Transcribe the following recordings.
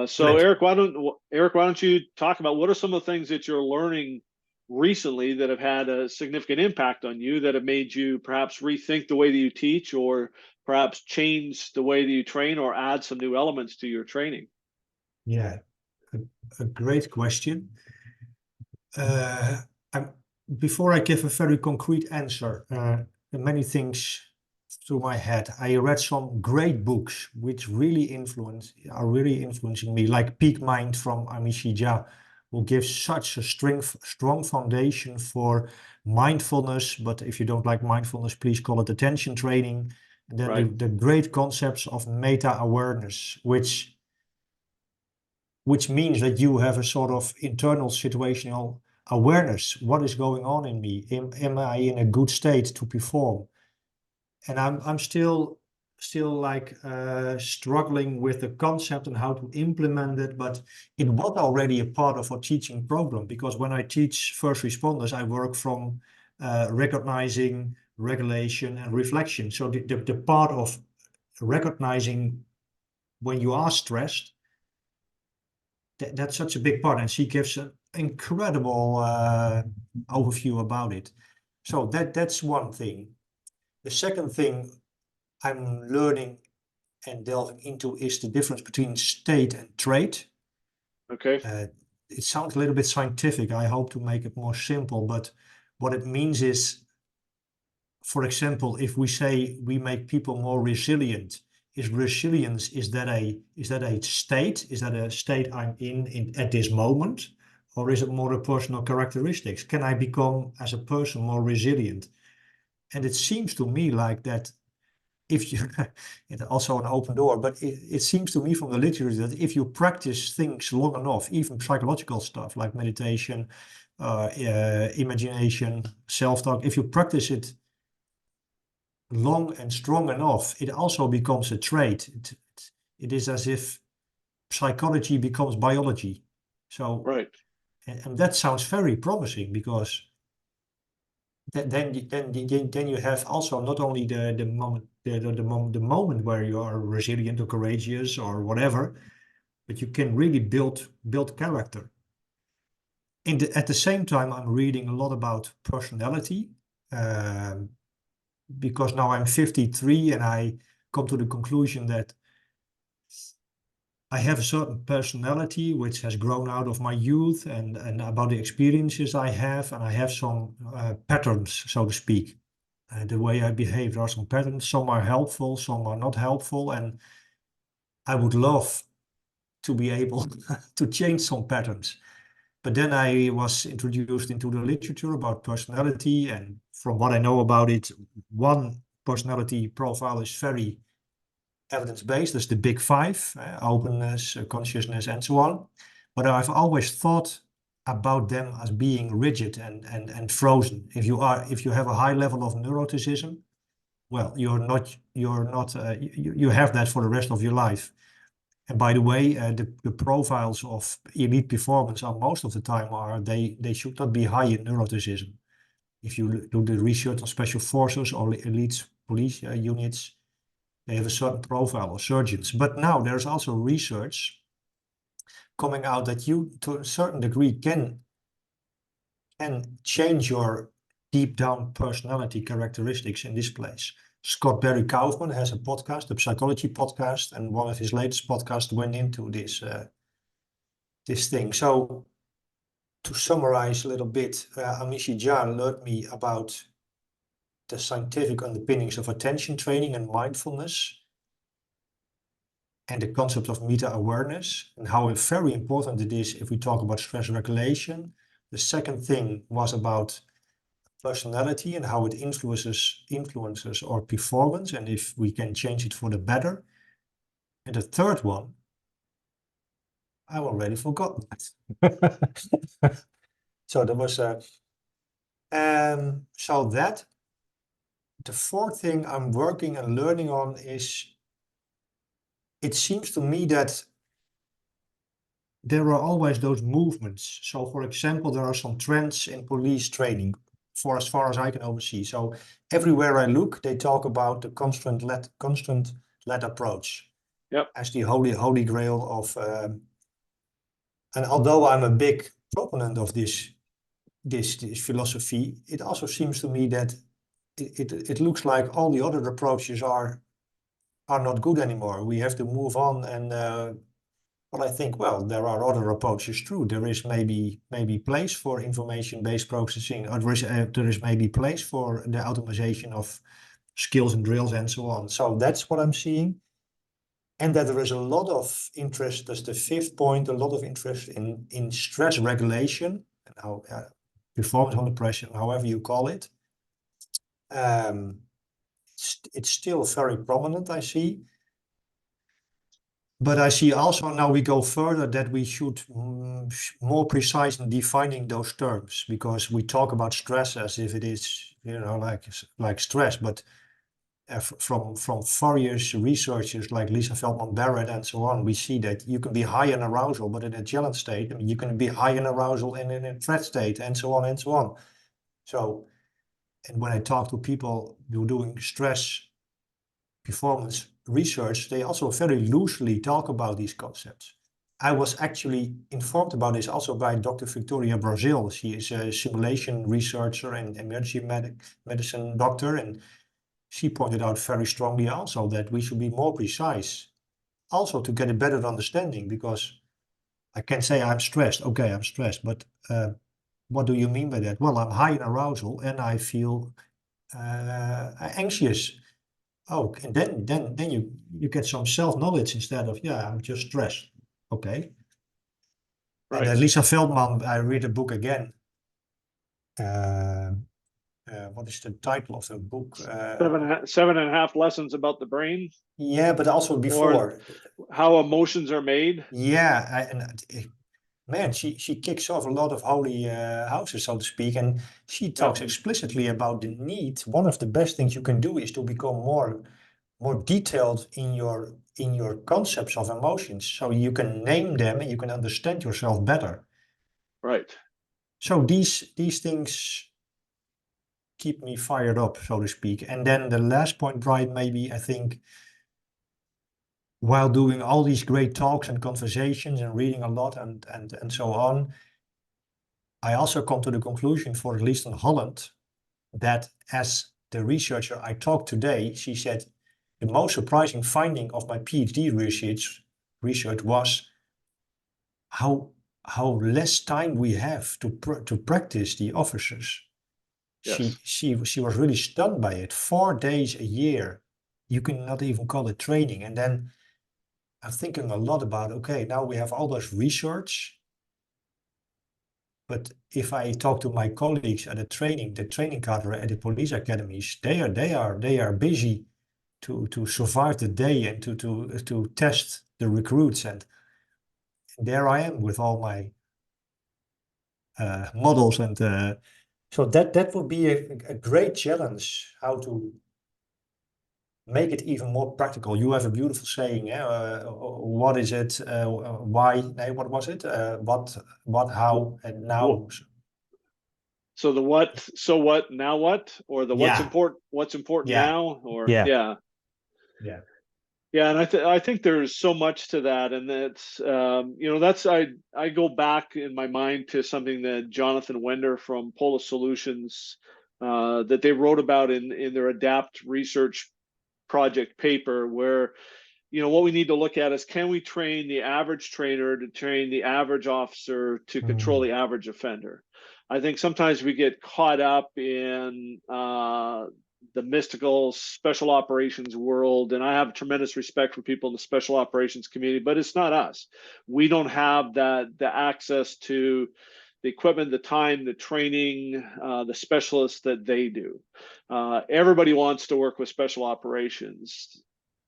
So Correct. Eric, why don't you talk about what are some of the things that you're learning recently that have had a significant impact on you that have made you perhaps rethink the way that you teach or perhaps change the way that you train or add some new elements to your training? Yeah, a great question. I'm, before I give a very concrete answer, many things through my head. I read some great books which are really influencing me, like Peak Mind from IITA, who gives such a strong foundation for mindfulness. But if you don't like mindfulness, please call it attention training. And then Right. the great concepts of meta-awareness, which means that you have a sort of internal situational awareness. What is going on in me? Am I in a good state to perform? And I'm still like struggling with the concept and how to implement it, but it was already a part of our teaching program, because when I teach first responders, I work from recognizing, regulation, and reflection. So the part of recognizing when you are stressed, that's such a big part, and she gives an incredible overview about it. So that's one thing. The second thing I'm learning and delving into is the difference between state and trait. Okay. It sounds a little bit scientific. I hope to make it more simple, but what it means is, for example, if we say we make people more resilient, is resilience, is that a state? Is that a state I'm in at this moment? Or is it more a personal characteristics? Can I become as a person more resilient? And it seems to me like that if you, it's also an open door, but it seems to me from the literature that if you practice things long enough, even psychological stuff like meditation, imagination, self-talk, if you practice it long and strong enough, it also becomes a trait. It is as if psychology becomes biology. So, Right. and that sounds very promising, because then you have also not only the moment where you are resilient or courageous or whatever, but you can really build character. At the same time, I'm reading a lot about personality. Because now I'm 53 and I come to the conclusion that I have a certain personality which has grown out of my youth and about the experiences I have, and I have some patterns, so to speak. The way I behave, there are some patterns. Some are helpful, some are not helpful, and I would love to be able to change some patterns. But then I was introduced into the literature about personality, and from what I know about it, one personality profile is very evidence-based. That's the big five: openness, consciousness, and so on. But I've always thought about them as being rigid and frozen. If you have a high level of neuroticism, well, you have that for the rest of your life. And by the way, the profiles of elite performance are most of the time they should not be high in neuroticism. If you do the research on special forces or elite police units, they have a certain profile, or surgeons. But now there's also research coming out that you, to a certain degree, can change your deep down personality characteristics in this place. Scott Barry Kaufman has a podcast, a psychology podcast, and one of his latest podcasts went into this thing. So to summarize a little bit, Amishi Jan learned me about the scientific underpinnings of attention training and mindfulness, and the concept of meta-awareness, and how very important it is if we talk about stress regulation. The second thing was about personality and how it influences our performance, and if we can change it for the better. And the third one, I already forgot. So there was so that the fourth thing I'm working and learning on is, it seems to me that there are always those movements. So for example, there are some trends in police training, for as far as I can oversee. So everywhere I look, they talk about the constant led approach. Yep. As the holy grail of And although I'm a big proponent of this philosophy, it also seems to me that it looks like all the other approaches are not good anymore. We have to move on. And but I think, well, there are other approaches too. There is maybe place for information-based processing, or there is maybe place for the automation of skills and drills and so on. So that's what I'm seeing. And that there is a lot of interest, that's the fifth point, a lot of interest in stress regulation and how performance under pressure, however you call it. It's still very prominent, I see. But I see also now we go further that we should more precise in defining those terms, because we talk about stress as if it is, like stress, but from various researchers like Lisa Feldman Barret and so on, we see that you can be high in arousal, but in a challenge state, I mean, you can be high in arousal and in a threat state, and so on and so on. So, and when I talk to people who are doing stress performance research, they also very loosely talk about these concepts. I was actually informed about this also by Dr. Victoria Brazil. She is a simulation researcher and emergency medicine doctor, and she pointed out very strongly also that we should be more precise, also to get a better understanding, because I can say I'm stressed. Okay, I'm stressed, but what do you mean by that? Well, I'm high in arousal and I feel anxious. Oh, and then you get some self-knowledge instead of, yeah, I'm just stressed. Okay. Right. And Lisa Feldman, I read a book again. What is the title of the book? 7.5 lessons about the brain, Yeah, but also before. or how emotions are made. Yeah, man, she kicks off a lot of holy houses, so to speak, and she talks explicitly about the need. One of the best things you can do is to become more detailed in your concepts of emotions, so you can name them and you can understand yourself better. Right. So these things keep me fired up, so to speak. And then the last point, right, maybe I think, while doing all these great talks and conversations and reading a lot and so on, I also come to the conclusion, for at least in Holland, that as the researcher I talked today, she said, the most surprising finding of my PhD research was how less time we have to practice the officers. Yes. She was really stunned by it. 4 days a year, you cannot even call it training. And then I'm thinking a lot about, okay, now we have all this research, but if I talk to my colleagues at the training cadre at the police academies, they are busy to survive the day and to test the recruits, and there I am with all my models, and so that would be a great challenge, how to make it even more practical. You have a beautiful saying, what is it, why, what was it, what, how, and now. So the what, so what, now what, or the what's Yeah, important yeah, now, or yeah, yeah. yeah. Yeah, and I think there's so much to that, and that's that's I go back in my mind to something that Jonathan Wender from Polis Solutions that they wrote about in their ADAPT research project paper, where what we need to look at is, can we train the average trainer to train the average officer to control the average offender? I think sometimes we get caught up in the mystical special operations world, and I have tremendous respect for people in the special operations community, but it's not us. We don't have the access to the equipment, the time, the training, the specialists that they do. Everybody wants to work with special operations.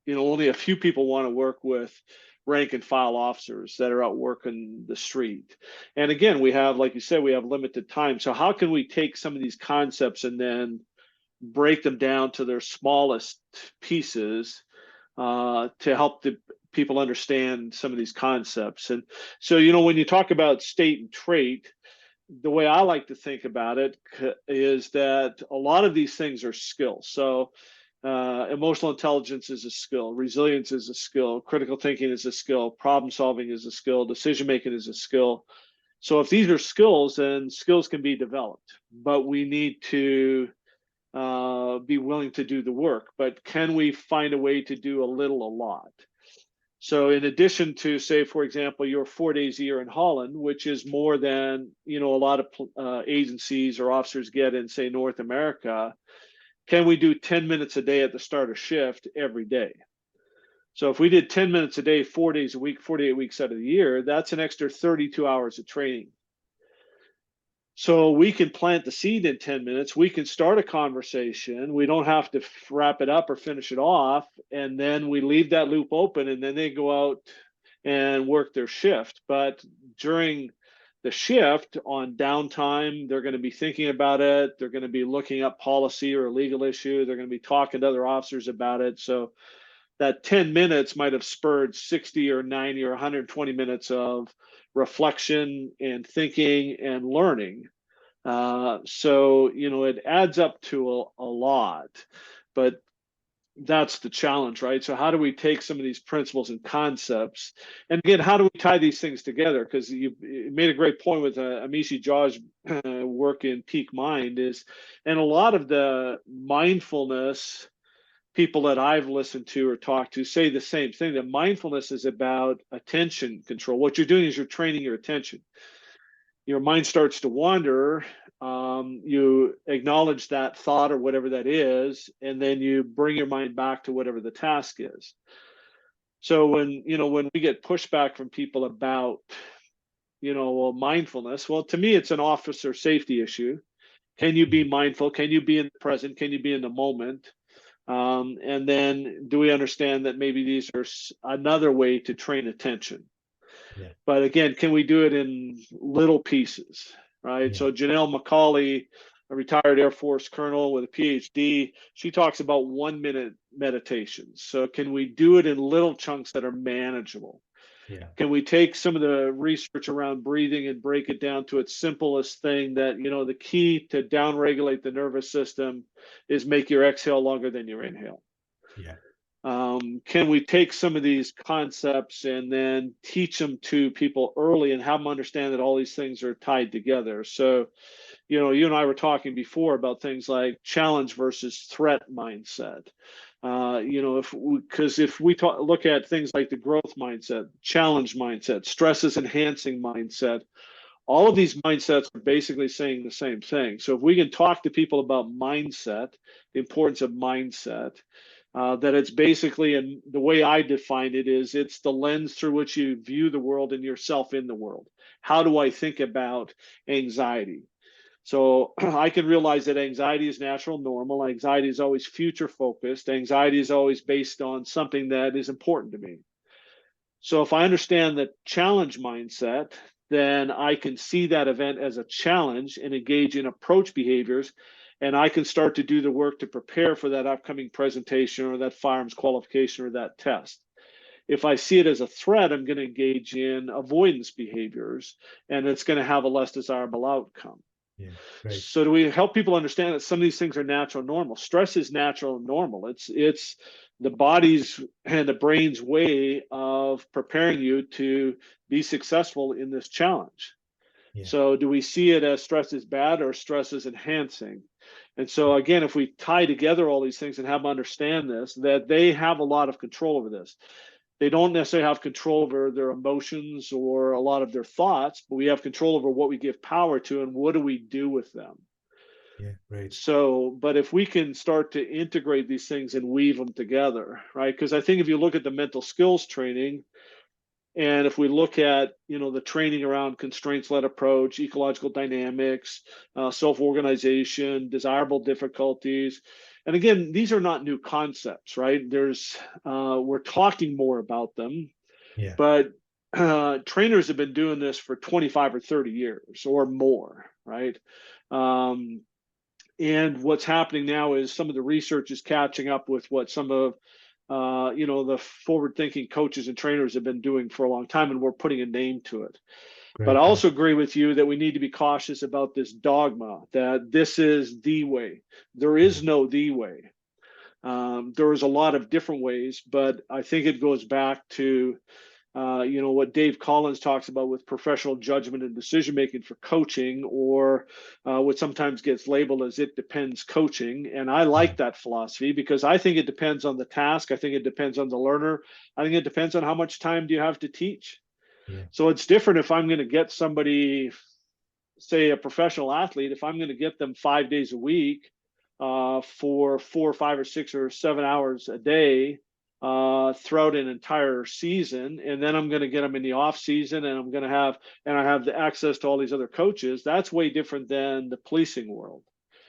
Only a few people want to work with rank and file officers that are out working the street. And again, we have, like you said, we have limited time. So how can we take some of these concepts and then break them down to their smallest pieces to help the people understand some of these concepts? And so, when you talk about state and trait, the way I like to think about it is that a lot of these things are skills. So Emotional intelligence is a skill. Resilience is a skill. Critical thinking is a skill. Problem solving is a skill. Decision making is a skill. So if these are skills, then skills can be developed, but we need to be willing to do the work. But can we find a way to do a little, a lot? So in addition to, say, for example, your 4 days a year in Holland, which is more than, a lot of agencies or officers get in, say, North America, can we do 10 minutes a day at the start of shift every day? So if we did 10 minutes a day, 4 days a week, 48 weeks out of the year, that's an extra 32 hours of training. So we can plant the seed in 10 minutes. We can start a conversation. We don't have to wrap it up or finish it off. And then we leave that loop open, and then they go out and work their shift. But during the shift, on downtime, they're going to be thinking about it. They're going to be looking up policy or a legal issue. They're going to be talking to other officers about it. So that 10 minutes might have spurred 60 or 90 or 120 minutes of reflection and thinking and learning. So, it adds up to a lot, but that's the challenge, right? So how do we take some of these principles and concepts, and again, how do we tie these things together? Because you made a great point with Amishi Jaw's work in Peak Mind and a lot of the mindfulness people that I've listened to or talked to say the same thing, that mindfulness is about attention control. What you're doing is you're training your attention. Your mind starts to wander, you acknowledge that thought or whatever that is, and then you bring your mind back to whatever the task is. So when we get pushback from people about, mindfulness, well, to me, it's an officer safety issue. Can you be mindful? Can you be in the present? Can you be in the moment? And then do we understand that maybe these are another way to train attention? Yeah. But again, can we do it in little pieces, right? Yeah. So Janelle McCauley, a retired Air Force colonel with a PhD, she talks about 1-minute meditations. So can we do it in little chunks that are manageable? Yeah. Can we take some of the research around breathing and break it down to its simplest thing, that, the key to downregulate the nervous system is make your exhale longer than your inhale? Yeah. Can we take some of these concepts and then teach them to people early and have them understand that all these things are tied together? So, you and I were talking before about things like challenge versus threat mindset. If we look at things like the growth mindset, challenge mindset, stress is enhancing mindset, all of these mindsets are basically saying the same thing. So if we can talk to people about mindset, the importance of mindset, that it's basically, and the way I define it is, it's the lens through which you view the world and yourself in the world. How do I think about anxiety? So I can realize that anxiety is natural, normal. Anxiety is always future focused. Anxiety is always based on something that is important to me. So if I understand the challenge mindset, then I can see that event as a challenge and engage in approach behaviors, and I can start to do the work to prepare for that upcoming presentation or that firearms qualification or that test. If I see it as a threat, I'm going to engage in avoidance behaviors, and it's going to have a less desirable outcome. Yeah, great. So do we help people understand that some of these things are natural and normal? Stress is natural and normal. It's the body's and the brain's way of preparing you to be successful in this challenge. Yeah. So do we see it as stress is bad or stress is enhancing? And so again, if we tie together all these things and have them understand this, that they have a lot of control over this. They don't necessarily have control over their emotions or a lot of their thoughts, but we have control over what we give power to and what do we do with them. Yeah, great. So, but if we can start to integrate these things and weave them together, right? Because I think if you look at the mental skills training, and if we look at, the training around constraints-led approach, ecological dynamics, self-organization, desirable difficulties, and again, these are not new concepts, right? We're talking more about them, Yeah. but trainers have been doing this for 25 or 30 years or more, right? And what's happening now is some of the research is catching up with what some of the forward-thinking coaches and trainers have been doing for a long time, and we're putting a name to it. Great. But I also agree with you that we need to be cautious about this dogma that this is the way. There is no the way. There was a lot of different ways, but I think it goes back to what Dave Collins talks about with professional judgment and decision making for coaching, or what sometimes gets labeled as "it depends" coaching. And I like that philosophy because I think it depends on the task. I think it depends on the learner. I think it depends on how much time do you have to teach. Yeah. So it's different if I'm going to get somebody, say a professional athlete, if I'm going to get them 5 days a week for 4 or 5 or 6 or 7 hours a day throughout an entire season, and then I'm going to get them in the off season, and I have the access to all these other coaches. That's way different than the policing world.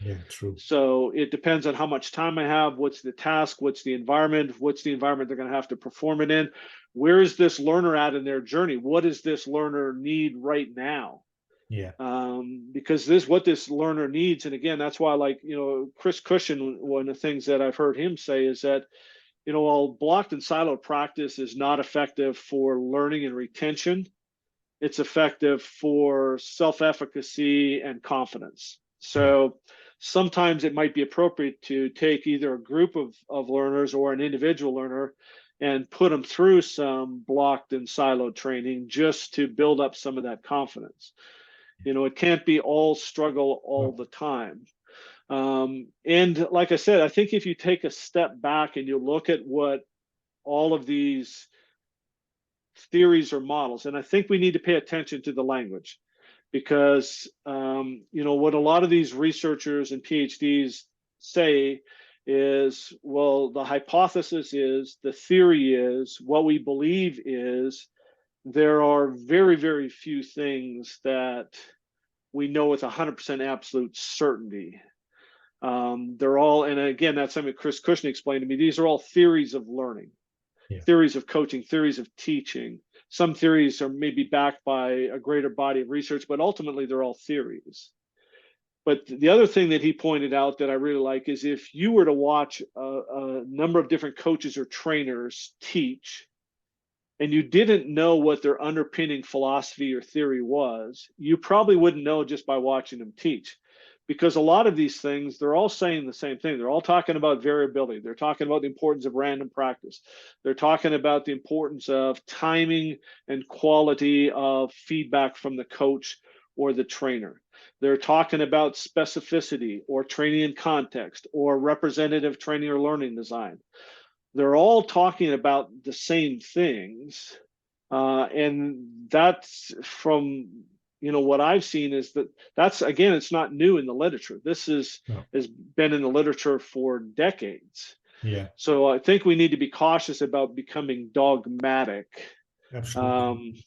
Yeah, true. So it depends on how much time I have, what's the task, what's the environment they're going to have to perform it in. Where is this learner at in their journey? What does this learner need right now? Yeah. Because what this learner needs, and again, that's why, like, Chris Cushion, one of the things that I've heard him say is that, while blocked and siloed practice is not effective for learning and retention, it's effective for self-efficacy and confidence. So sometimes it might be appropriate to take either a group of learners or an individual learner and put them through some blocked and siloed training just to build up some of that confidence. It can't be all struggle all the time. And like I said, I think if you take a step back and you look at what all of these theories or models, and I think we need to pay attention to the language, because what a lot of these researchers and PhDs say is, well, the hypothesis is, the theory is, what we believe is, there are very, very few things that we know with 100% absolute certainty. They're all, and again, that's something Chris Cushion explained to me, these are all theories of learning, theories of coaching, theories of teaching. Some theories are maybe backed by a greater body of research, but ultimately they're all theories. But the other thing that he pointed out that I really like is, if you were to watch a number of different coaches or trainers teach, and you didn't know what their underpinning philosophy or theory was, you probably wouldn't know just by watching them teach. Because a lot of these things, they're all saying the same thing. They're all talking about variability. They're talking about the importance of random practice. They're talking about the importance of timing and quality of feedback from the coach or the trainer. They're talking about specificity or training in context or representative training or learning design. They're all talking about the same things. And that's from, what I've seen is that's, again, it's not new in the literature. This has been in the literature for decades. Yeah. So I think we need to be cautious about becoming dogmatic. Absolutely.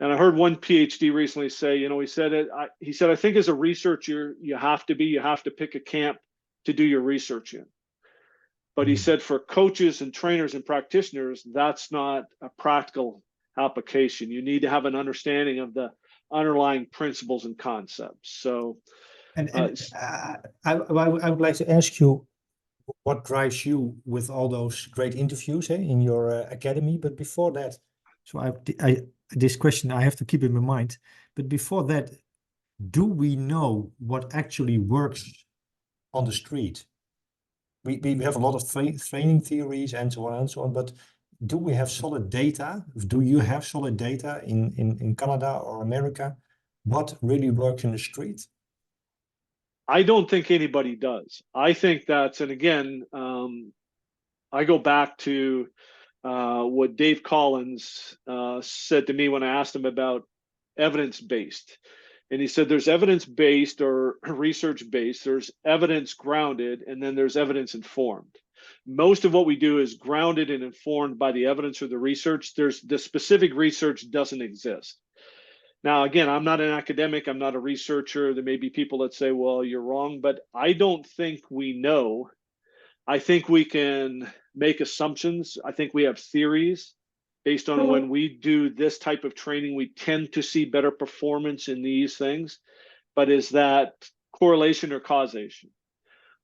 And I heard one PhD recently say, he said, I think as a researcher, you have to pick a camp to do your research in. But he said for coaches and trainers and practitioners, that's not a practical application. You need to have an understanding of the underlying principles and concepts. So, I would like to ask you, what drives you with all those great interviews in your academy? But before that, so this question I have to keep in my mind. But before that, do we know what actually works on the street? We have a lot of training theories and so on, but do we have solid data? Do you have solid data in Canada or America? What really works in the street? I don't think anybody does. I think that's, and again, I go back to what Dave Collins said to me when I asked him about evidence-based. And he said there's evidence-based or research-based, there's evidence-grounded, and then there's evidence-informed. Most of what we do is grounded and informed by the evidence or the research. There's the specific research doesn't exist. Now, again, I'm not an academic, I'm not a researcher. There may be people that say, well, you're wrong, but I don't think we know. I think we can make assumptions. I think we have theories. Based on when we do this type of training, we tend to see better performance in these things. But is that correlation or causation?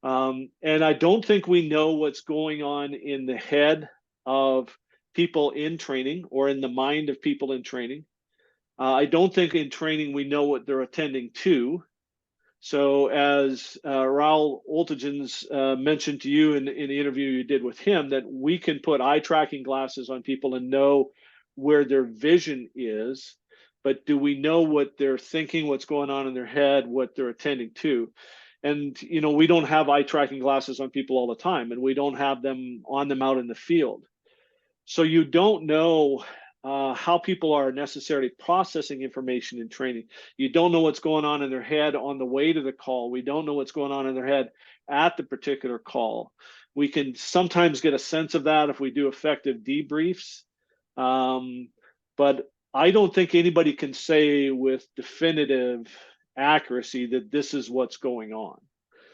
And I don't think we know what's going on in the head of people in training or in the mind of people in training. I don't think in training we know what they're attending to. So as Raul Oltegens mentioned to you in the interview you did with him, that we can put eye tracking glasses on people and know where their vision is, but do we know what they're thinking, what's going on in their head, what they're attending to? And, you know, we don't have eye tracking glasses on people all the time, and we don't have them on them out in the field. So you don't know how people are necessarily processing information in training. You don't know what's going on in their head on the way to the call. We don't know what's going on in their head at the particular call. We can sometimes get a sense of that if we do effective debriefs. But I don't think anybody can say with definitive accuracy that this is what's going on.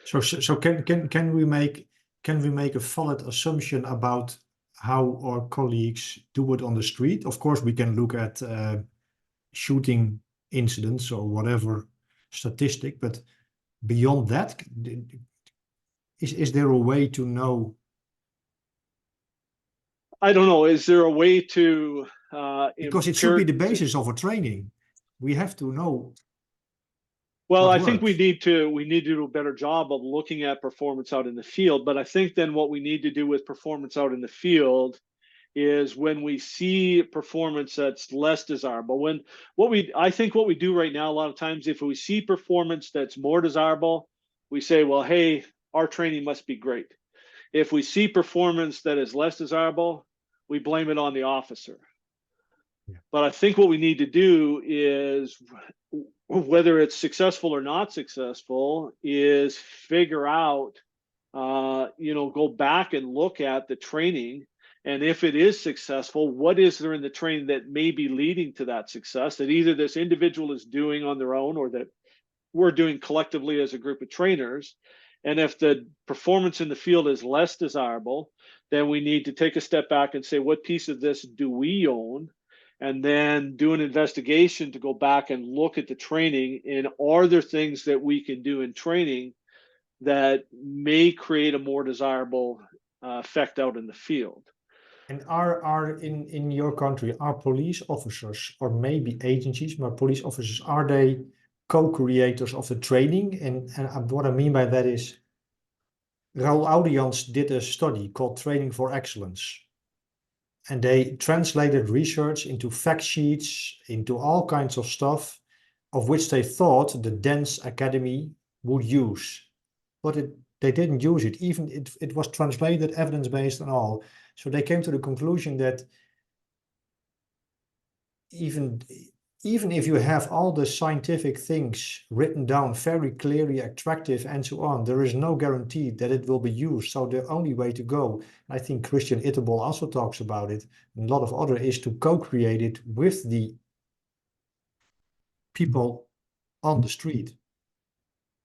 So can we make a valid assumption about how our colleagues do it on the street? Of course, we can look at shooting incidents or whatever statistic, but beyond that, is there a way to know? I don't know. Is there a way to because it should be the basis of a training. We have to know. Well, I think we need to do a better job of looking at performance out in the field. But I think then what we need to do with performance out in the field is when we see performance that's less desirable. I think what we do right now, a lot of times, if we see performance that's more desirable, we say, well, hey, our training must be great. If we see performance that is less desirable, we blame it on the officer. Yeah. But I think what we need to do is, whether it's successful or not successful, is figure out, go back and look at the training. And if it is successful, what is there in the training that may be leading to that success that either this individual is doing on their own or that we're doing collectively as a group of trainers? And if the performance in the field is less desirable, then we need to take a step back and say, what piece of this do we own? And then do an investigation to go back and look at the training. And are there things that we can do in training that may create a more desirable effect out in the field? And are in your country, are police officers, or maybe agencies, but police officers, are they co-creators of the training? And what I mean by that is, Raul Oltegens did a study called Training for Excellence. And they translated research into fact sheets, into all kinds of stuff, of which they thought the Dance Academy would use. But they didn't use it. Even it was translated, evidence-based and all. So they came to the conclusion that even if you have all the scientific things written down very clearly, attractive, and so on, there is no guarantee that it will be used. So the only way to go, I think Christian Itterboll also talks about it, and a lot of other, is to co-create it with the people on the street.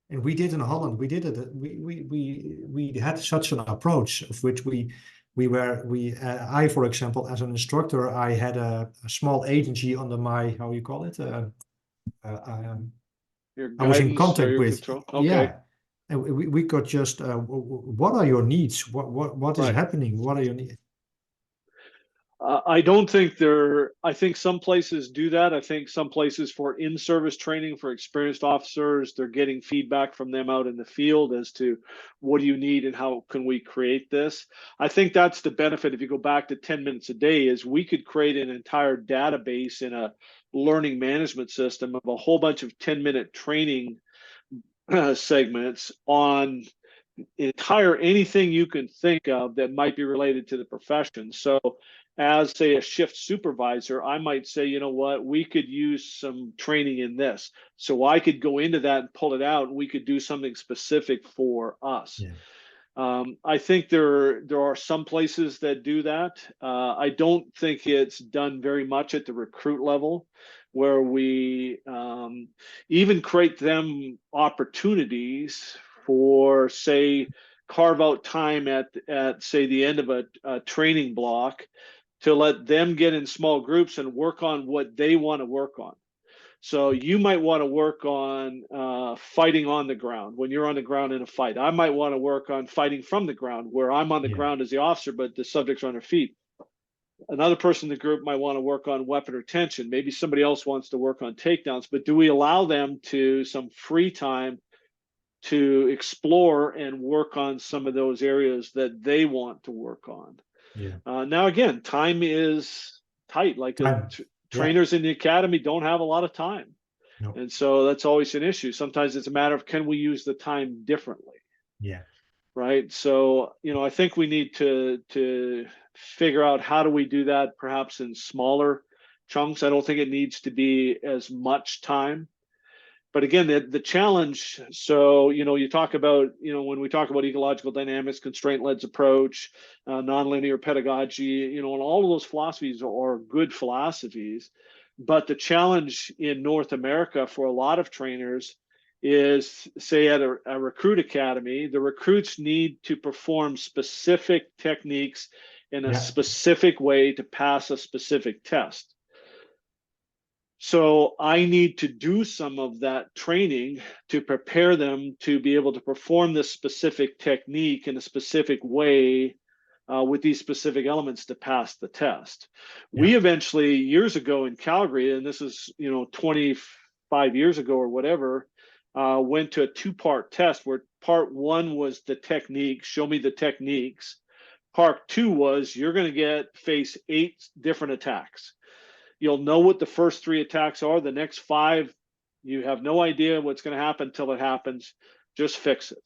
And we did in Holland. We did it. We had such an approach, of which I, for example, as an instructor, I had a small agency under my, how you call it? I was in contact with. Okay. Yeah. And we could just, what are your needs? What is happening? What are your needs? I think some places do that. I think some places for in-service training for experienced officers, they're getting feedback from them out in the field as to what do you need and how can we create this. I think that's the benefit. If you go back to 10 minutes a day, is we could create an entire database in a learning management system of a whole bunch of 10-minute training segments on anything you can think of that might be related to the profession. So as, say, a shift supervisor, I might say, you know what, we could use some training in this. So I could go into that and pull it out, and we could do something specific for us. Yeah. I think there are some places that do that. I don't think it's done very much at the recruit level, where we even create them opportunities for, say, carve out time at say the end of a training block to let them get in small groups and work on what they want to work on. So you might want to work on fighting on the ground when you're on the ground in a fight. I might want to work on fighting from the ground, where I'm on the ground as the officer, but the subject's on their feet. Another person in the group might want to work on weapon retention. Maybe somebody else wants to work on takedowns, but do we allow them to some free time to explore and work on some of those areas that they want to work on. Yeah. Now, again, time is tight. Like Time. trainers in the academy don't have a lot of time. No. And so that's always an issue. Sometimes it's a matter of, can we use the time differently? Yeah. Right. So, I think we need to figure out how do we do that, perhaps in smaller chunks. I don't think it needs to be as much time. But again, the challenge, so, you talk about, when we talk about ecological dynamics, constraint-led approach, nonlinear pedagogy, and all of those philosophies are good philosophies. But the challenge in North America for a lot of trainers is, say, at a recruit academy, the recruits need to perform specific techniques in a specific way to pass a specific test. So I need to do some of that training to prepare them to be able to perform this specific technique in a specific way with these specific elements to pass the test. Yeah. We eventually, years ago in Calgary, and this is 25 years ago or whatever, went to a two-part test where part one was the technique, show me the techniques. Part two was you're going to face 8 different attacks. You'll know what the first 3 attacks are. The next 5, you have no idea what's going to happen until it happens. Just fix it.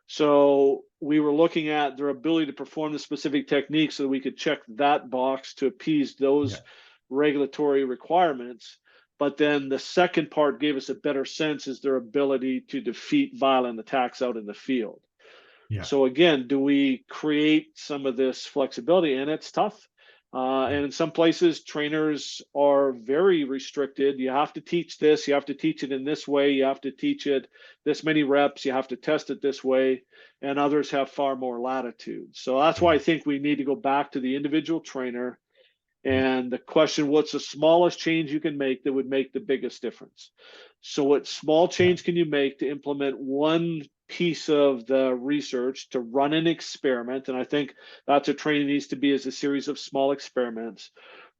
So we were looking at their ability to perform the specific techniques so that we could check that box to appease those regulatory requirements. But then the second part gave us a better sense, is their ability to defeat violent attacks out in the field. Yeah. So again, do we create some of this flexibility? And it's tough. And in some places, trainers are very restricted. You have to teach this. You have to teach it in this way. You have to teach it this many reps. You have to test it this way. And others have far more latitude. So that's why I think we need to go back to the individual trainer. And the question, what's the smallest change you can make that would make the biggest difference? So what small change can you make to implement one piece of the research to run an experiment? And I think that's what training needs to be, is a series of small experiments.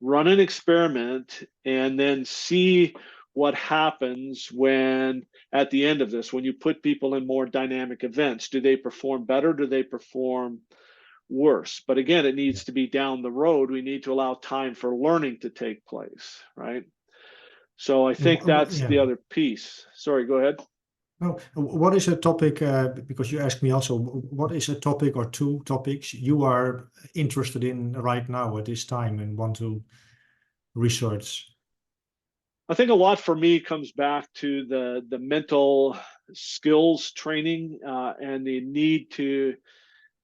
Run an experiment and then see what happens when, at the end of this, when you put people in more dynamic events. Do they perform better? Do they perform worse? But again, it needs to be down the road. We need to allow time for learning to take place, right? So I think that's the other piece. Sorry, go ahead. Oh, what is a topic, because you asked me also, what is a topic or 2 topics you are interested in right now at this time and want to research? I think a lot for me comes back to the mental skills training and the need to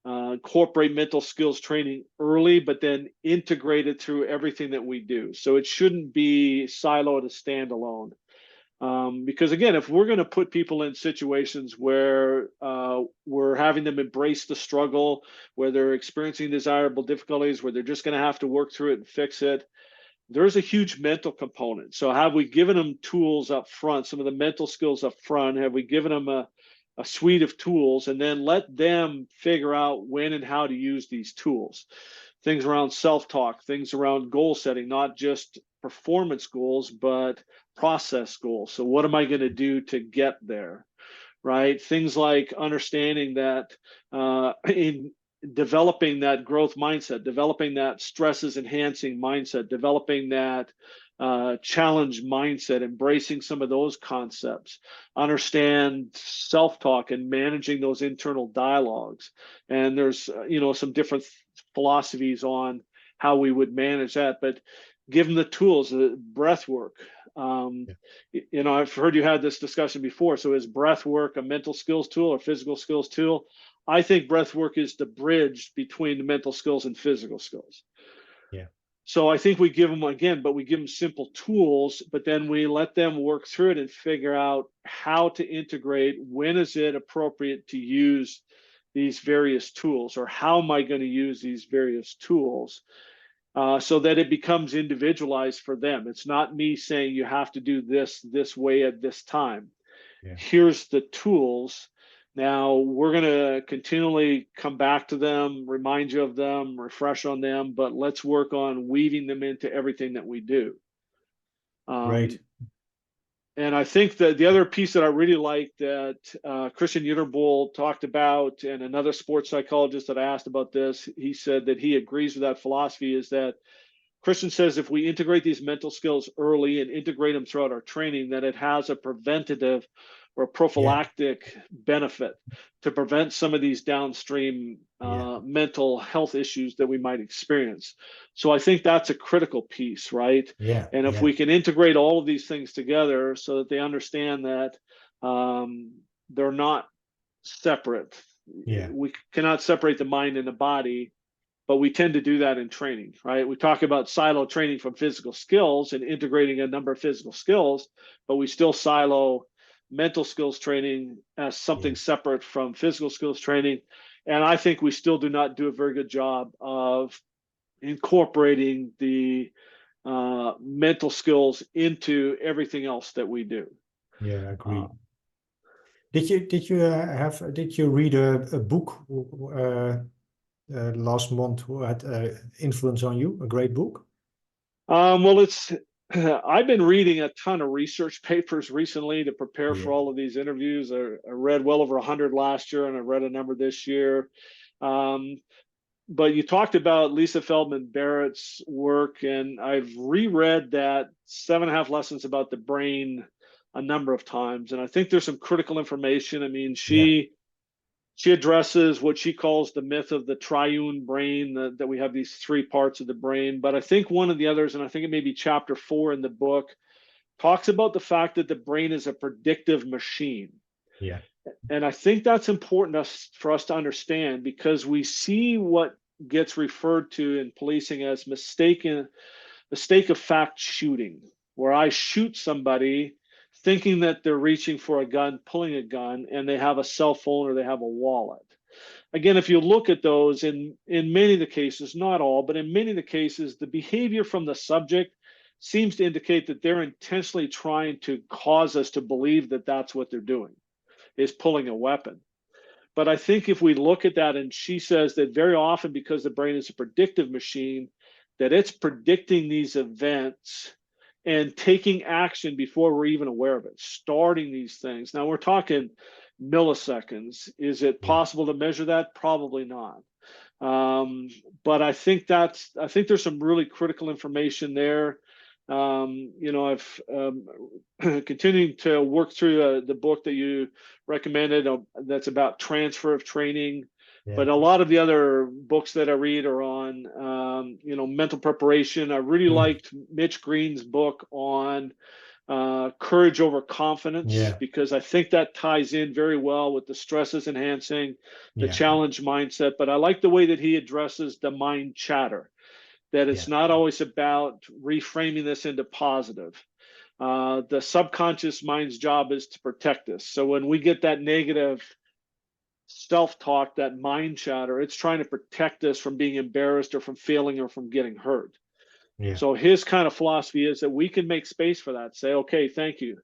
incorporate mental skills training early, but then integrate it through everything that we do. So it shouldn't be siloed as standalone. Because again, if we're going to put people in situations where we're having them embrace the struggle, where they're experiencing desirable difficulties, where they're just going to have to work through it and fix it, there's a huge mental component. So have we given them tools up front, some of the mental skills up front? Have we given them a suite of tools, and then let them figure out when and how to use these tools? Things around self-talk, things around goal setting, not just performance goals, but process goals. So what am I going to do to get there, right? Things like understanding that in developing that growth mindset, developing that stresses enhancing mindset, developing that challenge mindset, embracing some of those concepts, understand self-talk and managing those internal dialogues. And there's some different philosophies on how we would manage that, but give them the tools, the breath work. I've heard you had this discussion before. So is breath work a mental skills tool or physical skills tool? I think breath work is the bridge between the mental skills and physical skills. So I think we give them simple tools, but then we let them work through it and figure out how to integrate. When is it appropriate to use these various tools, or how am I going to use these various tools, so that it becomes individualized for them? It's not me saying you have to do this way at this time. Here's the tools. Now we're going to continually come back to them, remind you of them, refresh on them, but let's work on weaving them into everything that we do. Right. And I think that the other piece that I really like that Christian Uterbull talked about, and another sports psychologist that I asked about this, he said that he agrees with that philosophy, is that Christian says if we integrate these mental skills early and integrate them throughout our training, that it has a preventative or prophylactic benefit to prevent some of these downstream mental health issues that we might experience. So I think that's a critical piece, right? And if we can integrate all of these things together so that they understand that they're not separate. We cannot separate the mind and the body, but we tend to do that in training, right? We talk about silo training from physical skills and integrating a number of physical skills, but we still silo mental skills training as something separate from physical skills training. And I think we still do not do a very good job of incorporating the mental skills into everything else that we do. Yeah, I agree. Did you read a book last month who had influence on you? A great book? Well, I've been reading a ton of research papers recently to prepare for all of these interviews. I read well over 100 last year, and I read a number this year. But you talked about Lisa Feldman Barrett's work, and I've reread that 7.5 Lessons About the Brain a number of times, and I think there's some critical information. I mean, she addresses what she calls the myth of the triune brain, that we have these three parts of the brain. But I think one of the others, and I think it may be chapter 4 in the book, talks about the fact that the brain is a predictive machine. Yeah. And I think that's important for us to understand, because we see what gets referred to in policing as mistake of fact shooting, where I shoot somebody thinking that they're reaching for a gun, pulling a gun, and they have a cell phone or they have a wallet. Again, if you look at those, in many of the cases, not all, but in many of the cases, the behavior from the subject seems to indicate that they're intentionally trying to cause us to believe that that's what they're doing, is pulling a weapon. But I think if we look at that, and she says that very often, because the brain is a predictive machine, that it's predicting these events and taking action before we're even aware of it, starting these things. Now we're talking milliseconds. Is it possible to measure that? Probably not. But I think there's some really critical information there. I've continuing to work through the book that you recommended that's about transfer of training. But a lot of the other books that I read are on, mental preparation. I really liked Mitch Green's book on courage over confidence, because I think that ties in very well with the stresses enhancing, the challenge mindset. But I like the way that he addresses the mind chatter, that it's not always about reframing this into positive. The subconscious mind's job is to protect us. So when we get that negative self-talk, that mind chatter, it's trying to protect us from being embarrassed or from failing or from getting hurt. So his kind of philosophy is that we can make space for that. Say, okay, thank you.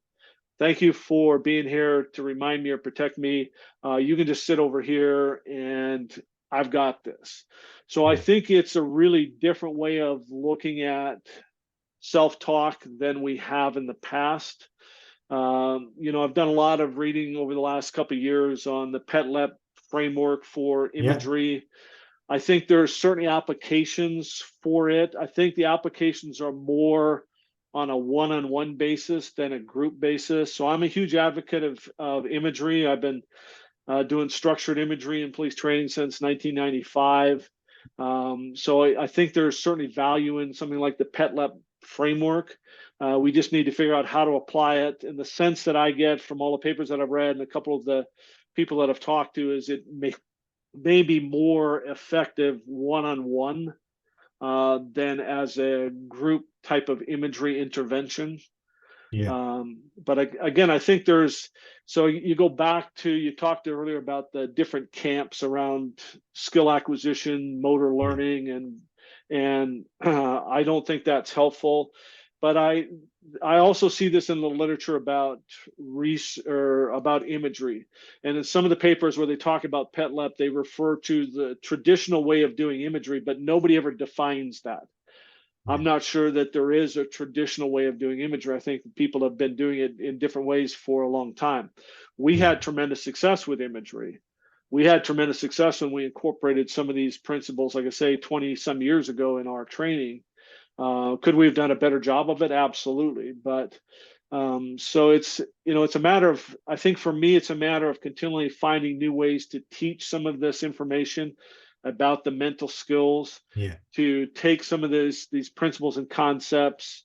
Thank you for being here to remind me or protect me. You can just sit over here and I've got this. So I think it's a really different way of looking at self-talk than we have in the past. I've done a lot of reading over the last couple of years on the PETLEP framework for imagery. I think there's certainly applications for it. I think the applications are more on a one-on-one basis than a group basis. So I'm a huge advocate of imagery. I've been doing structured imagery in police training since 1995. So I think there's certainly value in something like the PETLEP framework. We just need to figure out how to apply it. In the sense that I get from all the papers that I've read and a couple of the people that I've talked to, is it may be more effective one-on-one than as a group type of imagery intervention. But again, I think so you go back to, you talked earlier about the different camps around skill acquisition, motor learning, and I don't think that's helpful. But I also see this in the literature about imagery, and in some of the papers where they talk about PETLEP, they refer to the traditional way of doing imagery, but nobody ever defines that. I'm not sure that there is a traditional way of doing imagery. I think people have been doing it in different ways for a long time. We had tremendous success with imagery. We had tremendous success when we incorporated some of these principles, like I say, 20 some years ago in our training. Could we have done a better job of it? Absolutely. But so it's, it's a matter of, I think for me, it's a matter of continually finding new ways to teach some of this information about the mental skills, to take some of these principles and concepts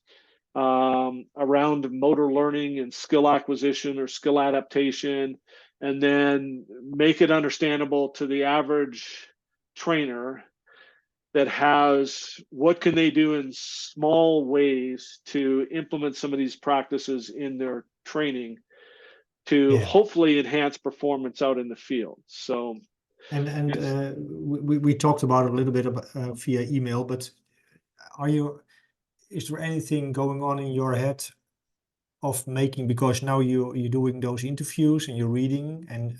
around motor learning and skill acquisition or skill adaptation, and then make it understandable to the average trainer that has what can they do in small ways to implement some of these practices in their training to hopefully enhance performance out in the field. So we talked about it a little bit about, via email, but is there anything going on in your head of making, because now you're doing those interviews and you're reading, and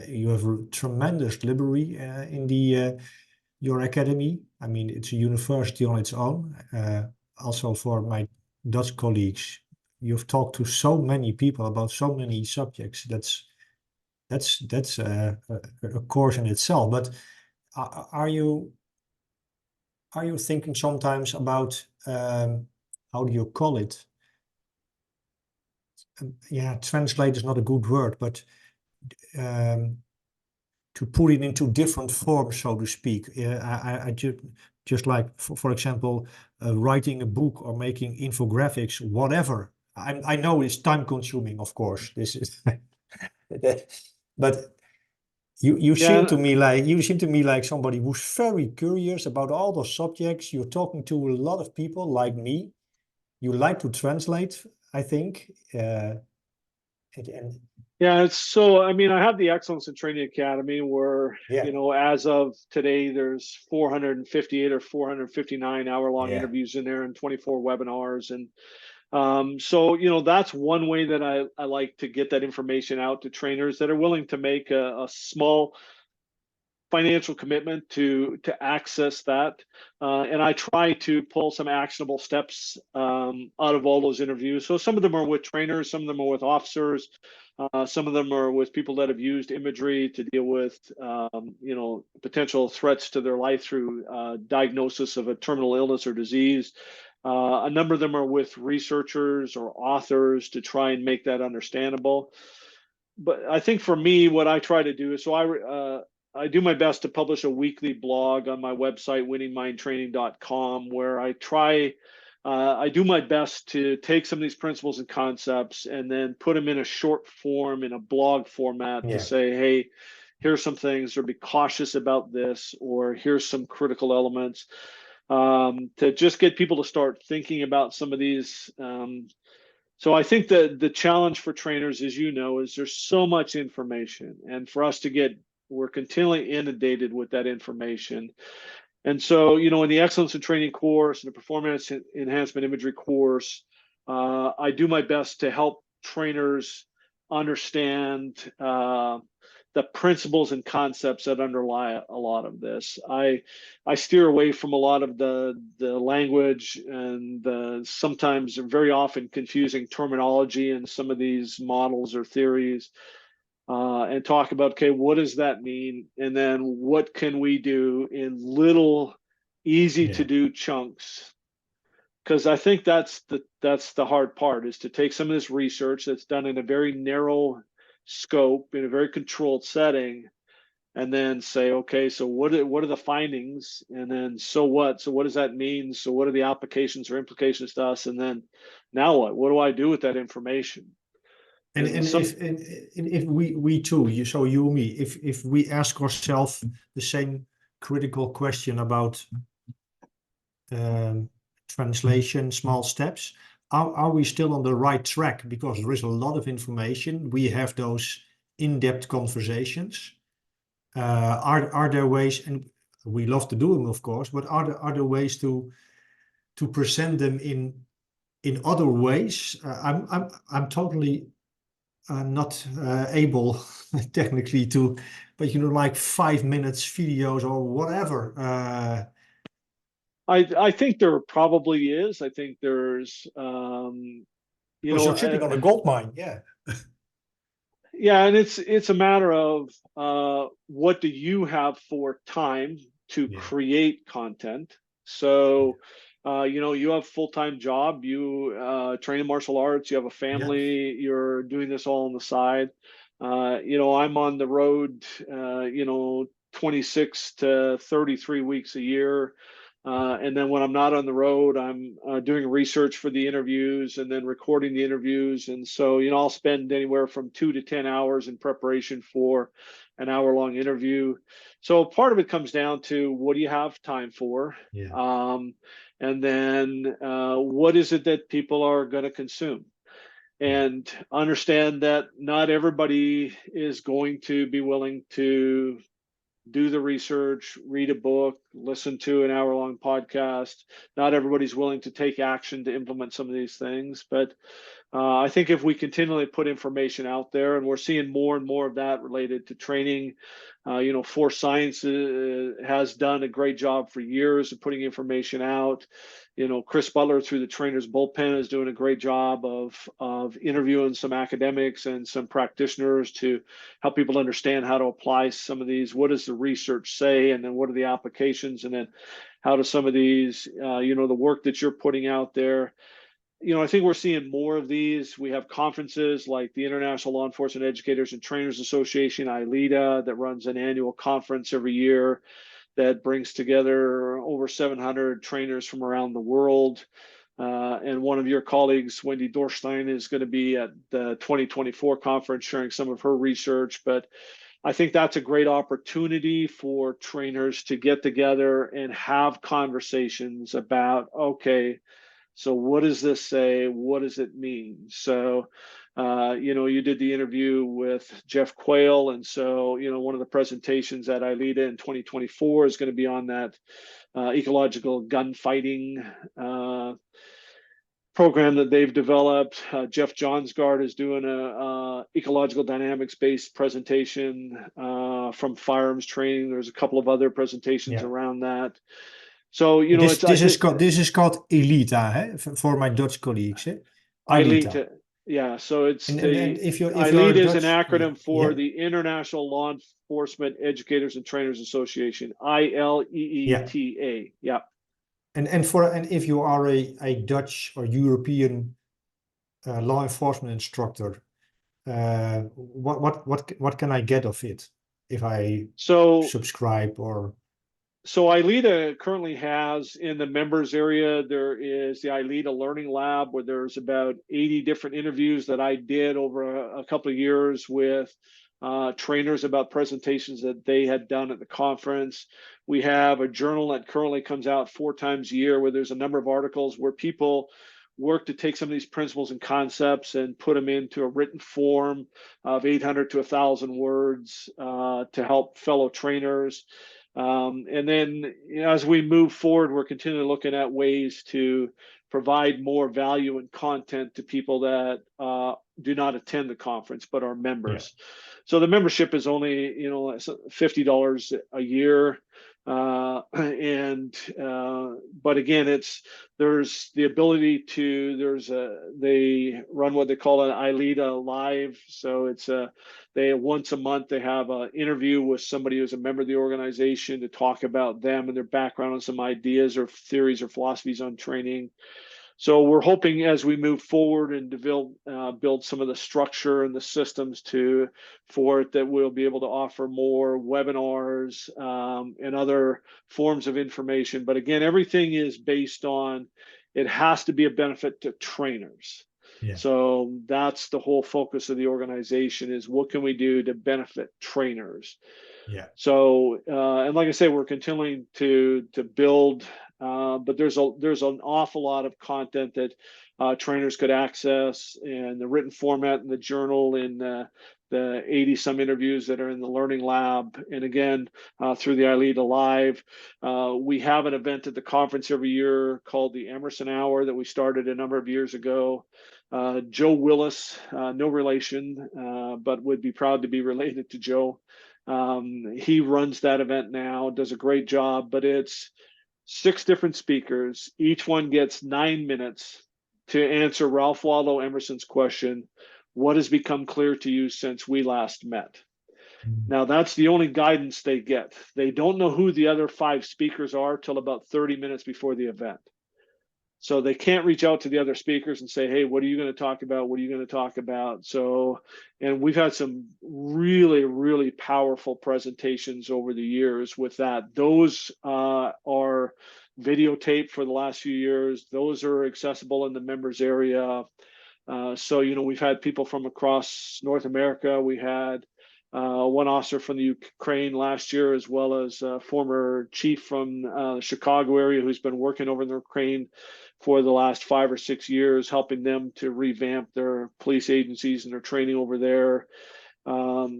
you have a tremendous library in your academy. I mean, it's a university on its own. Also for my Dutch colleagues, you've talked to so many people about so many subjects. That's a course in itself. But are you thinking sometimes about how do you call it? Translate is not a good word, but to put it into different forms, so to speak. I just like, for example, writing a book or making infographics, whatever. I know it's time consuming, of course. This is, but you seem to me like somebody who's very curious about all those subjects. You're talking to a lot of people like me. You like to translate, I think. It's so, I mean, I have the Excellence in Training Academy where, as of today, there's 458 or 459 hour-long interviews in there and 24 webinars. And so, that's one way that I like to get that information out to trainers that are willing to make a small financial commitment to access that. And I try to pull some actionable steps out of all those interviews. So some of them are with trainers, some of them are with officers, some of them are with people that have used imagery to deal with, potential threats to their life through diagnosis of a terminal illness or disease. A number of them are with researchers or authors to try and make that understandable. But I think for me, what I try to do is, I do my best to publish a weekly blog on my website, winningmindtraining.com, where I do my best to take some of these principles and concepts and then put them in a short form, in a blog format to say, hey, here's some things, or be cautious about this, or here's some critical elements, to just get people to start thinking about some of these. So I think that the challenge for trainers, as you know, is there's so much information, and for us to we're continually inundated with that information. And so, in the Excellence in Training course and the Performance Enhancement Imagery course, I do my best to help trainers understand the principles and concepts that underlie a lot of this. I steer away from a lot of the language and the sometimes very often confusing terminology in some of these models or theories. And talk about, okay, what does that mean? And then what can we do in little easy to do chunks? Because I think that's the hard part, is to take some of this research that's done in a very narrow scope, in a very controlled setting, and then say, okay, so what are the findings? And then so what? So what does that mean? So what are the applications or implications to us? And then now what? What do I do with that information? And if we too, you and me, if we ask ourselves the same critical question about translation, small steps, are we still on the right track? Because there is a lot of information. We have those in-depth conversations. Are there ways, and we love to do them, of course, but are there ways to present them in other ways? I'm totally not able technically to, but like 5 minutes videos or whatever. I think there probably is. I think there's, Because you're sitting on a gold mine, yeah. yeah, and it's a matter of what do you have for time to Yeah. create content. So, you have a full-time job, you train in martial arts, you have a Yeah. family, you're doing this all on the side. I'm on the road, 26 to 33 weeks a year. And then when I'm not on the road, I'm doing research for the interviews and then recording the interviews. And so, I'll spend anywhere from 2 to 10 hours in preparation for an hour-long interview. So part of it comes down to what do you have time for? Yeah. And then what is it that people are going to consume? And understand that not everybody is going to be willing to do the research, read a book, listen to an hour-long podcast. Not everybody's willing to take action to implement some of these things, but I think if we continually put information out there, and we're seeing more and more of that related to training, Force Science has done a great job for years of putting information out. Chris Butler through the Trainers Bullpen is doing a great job of interviewing some academics and some practitioners to help people understand how to apply some of these. What does the research say, and then what are the applications, and then how do some of these, the work that you're putting out there. I think we're seeing more of these. We have conferences like the International Law Enforcement Educators and Trainers Association, ILEETA, that runs an annual conference every year that brings together over 700 trainers from around the world. And one of your colleagues, Wendy Dorstein, is going to be at the 2024 conference sharing some of her research. But I think that's a great opportunity for trainers to get together and have conversations about, okay, so what does this say? What does it mean? So, you did the interview with Jeff Quayle. And so, one of the presentations at ILEETA in 2024 is going to be on that ecological gunfighting program that they've developed. Jeff Johnsgaard is doing a ecological dynamics based presentation from firearms training. There's a couple of other presentations around that. So, this is called ILEETA, for my Dutch colleagues. ILEETA. Yeah, so it's and if you're ILEETA is an Dutch, acronym for the International Law Enforcement Educators and Trainers Association, ILEETA. Yeah. And if you are a Dutch or European law enforcement instructor, what can I get of it if I subscribe or? So ILEETA currently has in the members area, there is the ILEETA Learning Lab where there's about 80 different interviews that I did over a couple of years with trainers about presentations that they had done at the conference. We have a journal that currently comes out 4 times a year where there's a number of articles where people work to take some of these principles and concepts and put them into a written form of 800 to 1,000 words to help fellow trainers. And then as we move forward, we're continually looking at ways to provide more value and content to people that do not attend the conference but are members. Yeah. So the membership is only $50 a year. But again, there's the ability to, they run what they call an ILEETA Live. So they once a month, they have an interview with somebody who's a member of the organization to talk about them and their background on some ideas or theories or philosophies on training. So we're hoping as we move forward and build some of the structure and the systems for it, that we'll be able to offer more webinars and other forms of information. But again, everything is based on, it has to be a benefit to trainers. Yeah. So that's the whole focus of the organization, is what can we do to benefit trainers? Yeah. So and like I say, we're continuing to build. But there's an awful lot of content that trainers could access in the written format in the journal, in the 80 some interviews that are in the learning lab, and again through the ILEETA Live. We have an event at the conference every year called the Emerson Hour that we started a number of years ago. Joe Willis, no relation, but would be proud to be related to Joe. He runs that event now, does a great job, but it's 6 different speakers. Each one gets 9 minutes to answer Ralph Waldo Emerson's question, what has become clear to you since we last met? Now, that's the only guidance they get. They don't know who the other 5 speakers are till about 30 minutes before the event. So they can't reach out to the other speakers and say, hey, what are you going to talk about? What are you going to talk about? So, and we've had some really, really powerful presentations over the years with that. Those are videotaped for the last few years. Those are accessible in the members area. So, you know, we've had people from across North America. We had one officer from the Ukraine last year, as well as a former chief from the Chicago area who's been working over in the Ukraine for the last 5 or 6 years, helping them to revamp their police agencies and their training over there.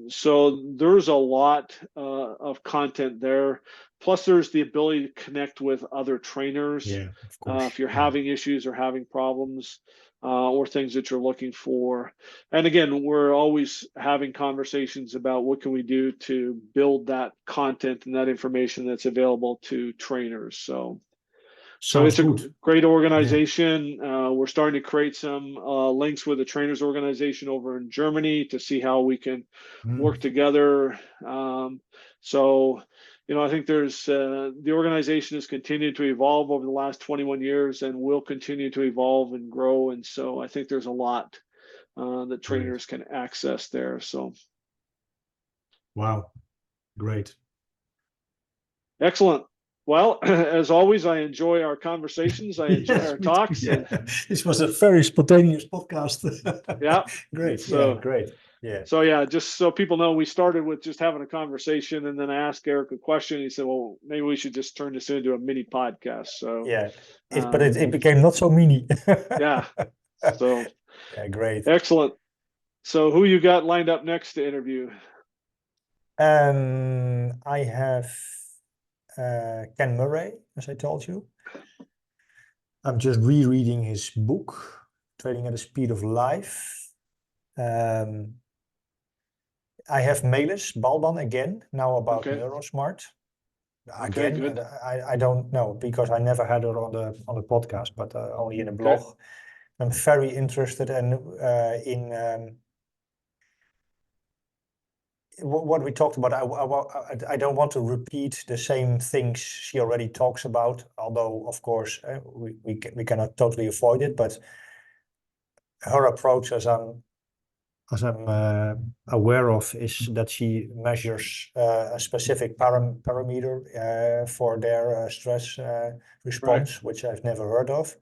So there's a lot of content there. Plus, there's the ability to connect with other trainers. Yeah, of course. If you're having issues or having problems, or things that you're looking for. And again, we're always having conversations about what can we do to build that content and that information that's available to trainers. So Sounds it's a good. great organization. We're starting to create some links with the trainers organization over in Germany to see how we can work together. So, you know, I think there's the organization has continued to evolve over the last 21 years and will continue to evolve and grow. And so I think there's a lot that trainers can access there. So, wow, great. Excellent. Well, as always, I enjoy our conversations. I enjoy our talks. Yeah. This was a very spontaneous podcast. Yeah. Great. So, yeah, great. Yeah. So yeah, just so people know, we started with just having a conversation, and then I asked Eric a question. He said, "Well, maybe we should just turn this into a mini podcast." So yeah, but it became not so mini. Yeah. So yeah, great. Excellent. So who you got lined up next to interview? I have Ken Murray, as I told you. I'm just rereading his book, Trading at the Speed of Life. I have Melis Balban again, now about NeuroSmart. Again, good. I don't know, because I never had her on the podcast, but only in a blog. I'm very interested in what we talked about. I don't want to repeat the same things she already talks about, although of course we cannot totally avoid it. But her approach, as I'm aware of, is that she measures a specific parameter for their stress response, which I've never heard of.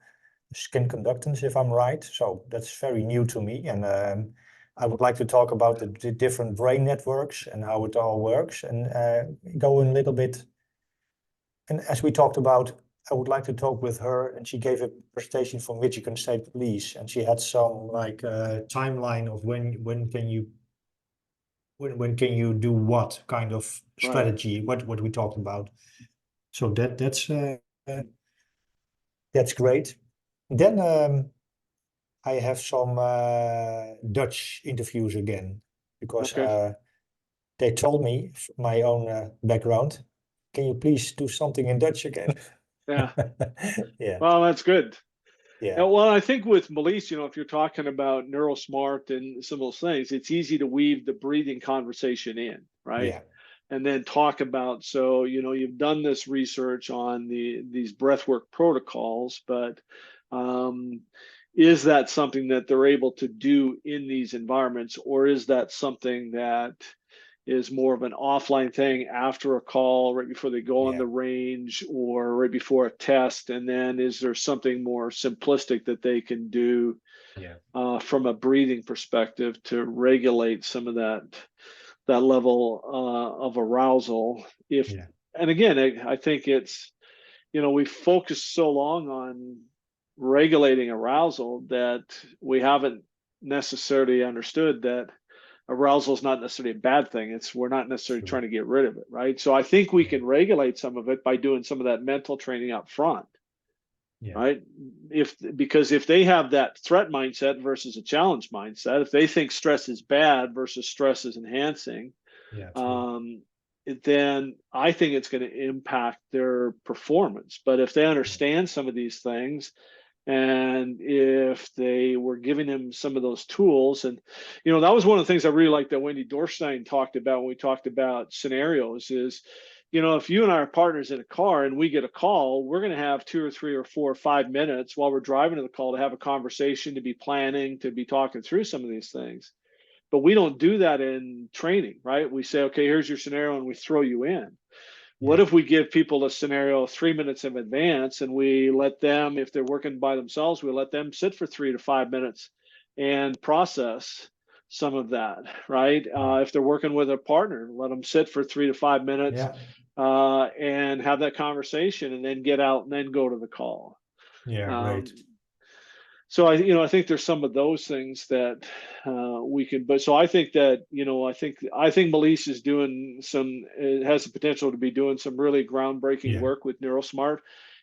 Skin conductance, if I'm right. So that's very new to me, and I would like to talk about the different brain networks and how it all works, and go in a little bit. And as we talked about, I would like to talk with her, and she gave a presentation for Michigan State Police, and she had some like timeline of when can you do what kind of strategy, what we talked about. So that's great. Then I have some Dutch interviews again, because they told me, my own background, can you please do something in Dutch again? Yeah. Yeah. Well, that's good. Yeah. Well, I think with Melis, you know, if you're talking about NeuroSmart and some of those things, it's easy to weave the breathing conversation in, right? Yeah. And then talk about, so, you know, you've done this research on these breathwork protocols, but is that something that they're able to do in these environments, or is that something that is more of an offline thing after a call, right before they go on the range, or right before a test? And then is there something more simplistic that they can do from a breathing perspective to regulate some of that level of arousal? And again, I think it's, you know, we focused so long on regulating arousal that we haven't necessarily understood that arousal is not necessarily a bad thing. We're not necessarily trying to get rid of it, right? So I think we can regulate some of it by doing some of that mental training up front, right? Because if they have that threat mindset versus a challenge mindset, if they think stress is bad versus stress is enhancing, then I think it's going to impact their performance. But if they understand some of these things, and if they were giving him some of those tools, and that was one of the things I really liked that Wendy Dorstein talked about when we talked about scenarios is, if you and I are partners in a car and we get a call, we're going to have 2 or 3 or 4 or 5 minutes while we're driving to the call to have a conversation, to be planning, to be talking through some of these things. But we don't do that in training, right? We say, okay, here's your scenario, and we throw you in. What if we give people a scenario 3 minutes in advance, and we let them, if they're working by themselves, we let them sit for 3 to 5 minutes and process some of that, right? If they're working with a partner, let them sit for 3 to 5 minutes and have that conversation, and then get out and then go to the call. Great. So I think there's some of those things that we can. But so I think that I think Melise is doing it has the potential to be doing some really groundbreaking work with NeuroSmart,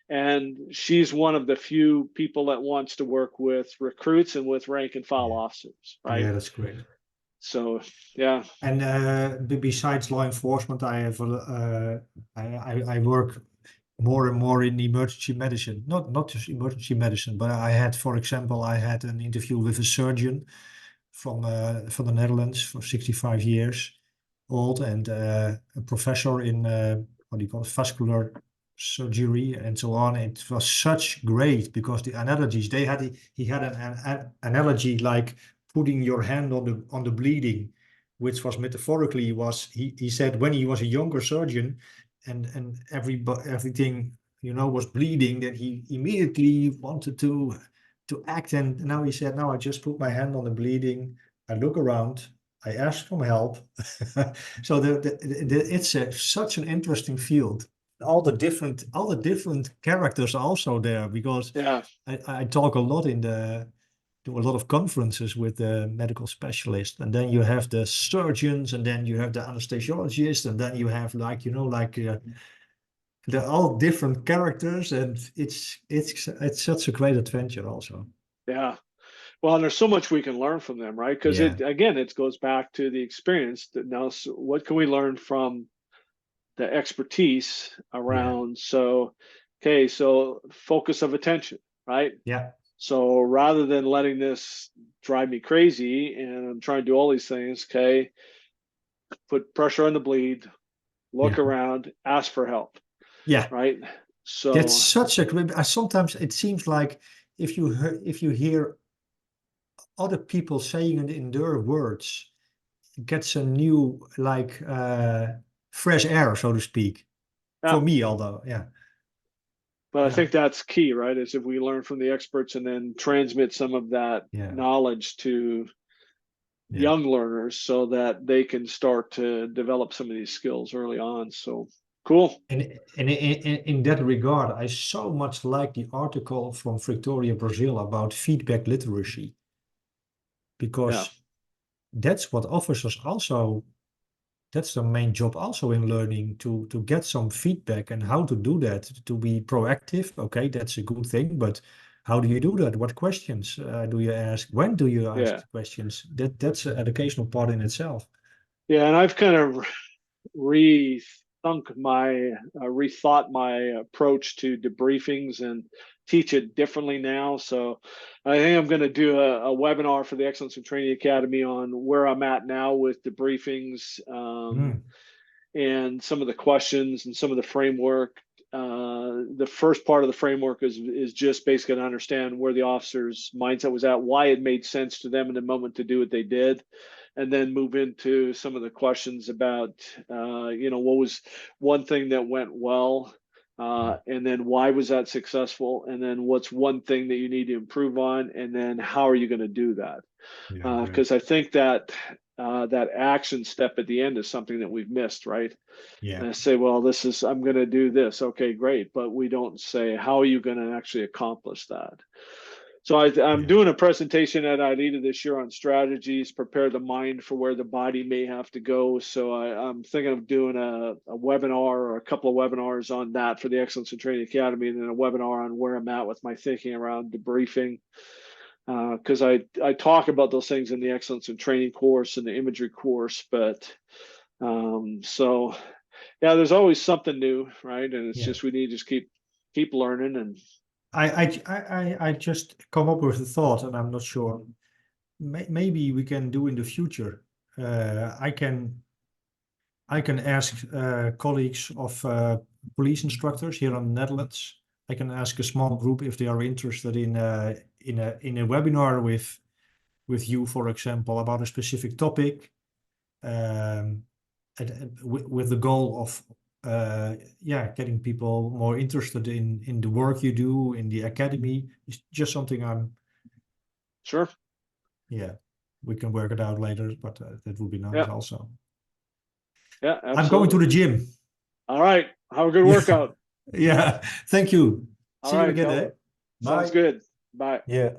and she's one of the few people that wants to work with recruits and with rank and file officers, right? Yeah, that's great. So yeah. And besides law enforcement, I have I work more and more in emergency medicine. Not just emergency medicine, but for example, I had an interview with a surgeon from the Netherlands for 65 years old, and a professor in what do you call it, vascular surgery and so on. It was such great because the analogies he had an analogy like putting your hand on the bleeding, which was metaphorically he said when he was a younger surgeon and everything was bleeding, that he immediately wanted to act. And now he said, now I just put my hand on the bleeding, I look around, I ask for help. So it's such an interesting field. All the different characters are also there, because I talk a lot do a lot of conferences with the medical specialists, and then you have the surgeons, and then you have the anesthesiologists, and then you have they're all different characters, and it's such a great adventure also. Yeah. Well, and there's so much we can learn from them, right? Because it goes back to the experience that now, so what can we learn from the expertise around? So focus of attention, right? Yeah. So rather than letting this drive me crazy and I'm trying to do all these things, put pressure on the bleed, look around, ask for help. Yeah. Right. So that's such a great. Sometimes it seems like if you hear other people saying it in their words, it gets a new fresh air, so to speak. For me, although, But I think that's key, right? Is if we learn from the experts and then transmit some of that knowledge to young learners so that they can start to develop some of these skills early on. So cool. And in that regard, I so much like the article from Victoria, Brazil about feedback literacy, because that's what officers also, that's the main job also in learning, to get some feedback and how to do that, to be proactive. Okay, that's a good thing, but how do you do that? What questions do you ask? When do you ask questions? That's an educational part in itself. Yeah, and I've kind of rethought my approach to debriefings and teach it differently now. So I think I'm going to do a webinar for the Excellence in Training Academy on where I'm at now with debriefings, and some of the questions and some of the framework. The first part of the framework is just basically to understand where the officer's mindset was at, why it made sense to them in the moment to do what they did, and then move into some of the questions about, what was one thing that went well, and then why was that successful, and then what's one thing that you need to improve on, and then how are you going to do that? Because I think that that action step at the end is something that we've missed, right? And I say, well, I'm going to do this. Okay, great. But we don't say, how are you going to actually accomplish that? So I'm doing a presentation at ILEETA this year on strategies, prepare the mind for where the body may have to go. So I'm thinking of doing a webinar or a couple of webinars on that for the Excellence in Training Academy, and then a webinar on where I'm at with my thinking around debriefing. Because I talk about those things in the Excellence in Training course and the imagery course, but so Yeah, there's always something new, right? And it's Yeah. just we need to just keep learning. And I just come up with a thought, and I'm not sure. Maybe we can do in the future. I can ask colleagues of police instructors here in the Netherlands. I can ask a small group if they are interested in a webinar with you, for example, about a specific topic, with the goal of getting people more interested in the work you do in the academy. It's just something sure. we can work it out later, but that would be nice Yeah. also. Yeah, I'm going to absolutely. the gym. All right. Have a good Yeah. workout. Yeah. Thank you. All See you right, again, eh? Kelvin. Sounds Bye. good. Bye. Yeah.